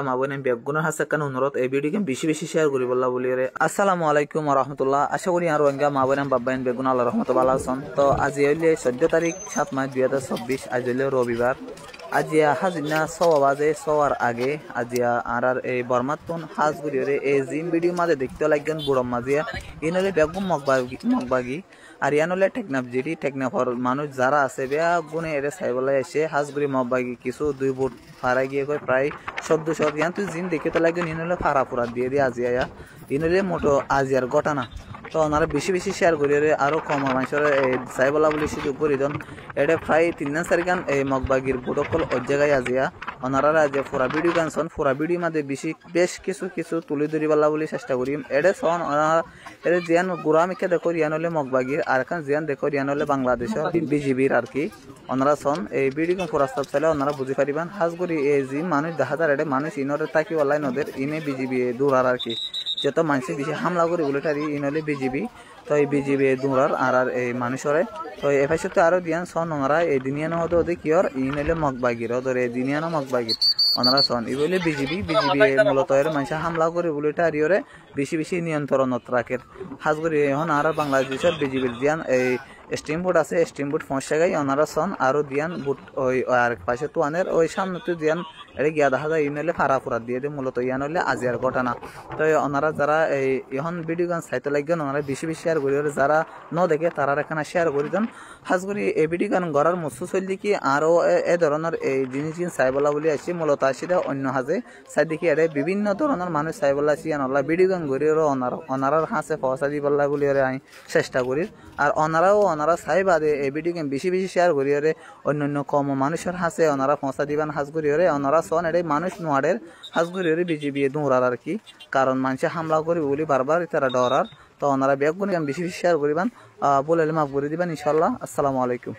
মাবনে বেগুনের হাসে কান অনুরোধ এই ভিডিওকে বেশি বেশি শেয়ার করি বললা বলি রে। আসসালামু আলাইকুম ওয়া রাহমাতুল্লাহ। আশা করি আর ওয়াঙ্গা মাবনে বাব্বাইন বেগুন আল্লাহর রহমতে ভালো আছেন। তো আজ হইলে 14 তারিখ 7 মাস 2024, আজ হইলে রবিবার। আজিয়া হাজিনা 6 বাজে 6 আগে আজিয়া আর এই বর্মাতুন হাজগুড়িরে এই জিম ভিডিও মাঝে দেখতে লাগবেন বুড়ম মাঝিয়া ইনলে বেগুন মগবাগি আর ইয়ানলে টেকনাফ জিডি টেকনাফর মানুষ যারা আছে বেয়া গুনে এর সাইবলাই এসে হাজগুড়ি মগবাগি কিছু 2 ফুট ফারা গিয়ে কয় প্রায় 1400 ইয়ান তুই জিম দেখতে লাগবেন ইনলে ফারা পুরা দিয়ে আজিয়া ইনলে মোটো আজিয়ার ঘটনা। তো ওনারা বেশি বেশি শেয়ার করি আরও কম মানুষের চাইবলা বলে সুযোগ করি দেন। এটা প্রায় 3-4 গান এই মগবাগির বুটকল ওই জায়গায় আজিয়া ওনারা যে পুরা ভিডিও গান শোন পুরা ভিডিও মাঝে বেশ কিছু তুলে ধরিবালা বলে চেষ্টা করি। এটা শোন ওনারা এটা জিয়ান গুড়ামিকে দেখো রিয়ান হলে মগবাগির আর এখন জিয়ান দেখো রিয়ান হলে বাংলাদেশের বিজিবির আর কি। ওনারা শোন এই ভিডিও গান পুরা সব চাইলে ওনারা বুঝে পারিবেন হাজগুড়ি এই যে মানুষ দেখা যায় এটা মানুষ ইনরে তাকি ওলাই নদের ইনে বিজিবি দূরার আর কি যত মানুষ বেশি হামলা করে বলে তারি ইনলে বিজিবি। তো এই বিজিবি দূরার আর এই মানুষরে তো এ পাশে আরো দিয়ান সন ওনারা এই দিনিয়ানো হতো ওদের কিয়র ইনলে মগবাগির ওদের এই দিনিয়ানো মগবাগির ওনারা সন এই বলে বিজিবি মূলত এর মানুষ হামলা করে বলে তারিওরে বেশি নিয়ন্ত্রণত রাখে হাজগুড়ি এখন আর বাংলাদেশের বিজিবির দিয়ান এই স্টিম বুট আছে স্টিম বুট 5 টাকায় ওনারা সন আরো দিয়ান বুট ওই আর পাশে তো আনের ওই সামনে তো দিয়ান এটা গিয়া দেখা যায় ইনলে ফারা ফুরা দিয়ে দিয়ে মূলত ইয়ান হলে আজিয়ার ঘটনা। তো ওনারা যারা এই এখন ভিডিও গান চাইতে লাগবেন ওনারা বেশি শেয়ার করি যারা ন দেখে তারা এখানে শেয়ার করে দেন হাজগুড়ি এই ভিডিও গান গড়ার মসু চললি কি আরও এ ধরনের এই জিনিস চাইবলা বলে আসি মূলত আসিটা অন্য হাজে চাই দেখি এর বিভিন্ন ধরনের মানুষ চাইবলা আসি আনলা ভিডিও গান গড়িও ওনারার হাসে পয়সা দিবলা বলে আমি চেষ্টা করি আর ওনারা চাইবাদে এই ভিডিও গেম বেশি শেয়ার করি অন্য কম মানুষের হাসে ওনারা পয়সা দিবেন হাজগুড়ি ওনারা সন এটাই মানুষ নোয়ারের হাজগুড়ি বিজিবি দৌড়ার আর কি কারণ মানুষে হামলা করি বলি বারবার তারা ডরার। তো ওনারা বেগুন বেশি শেয়ার করিবেন বলে মাফ করে দিবেন ইনশাল্লাহ। আসসালামু আলাইকুম।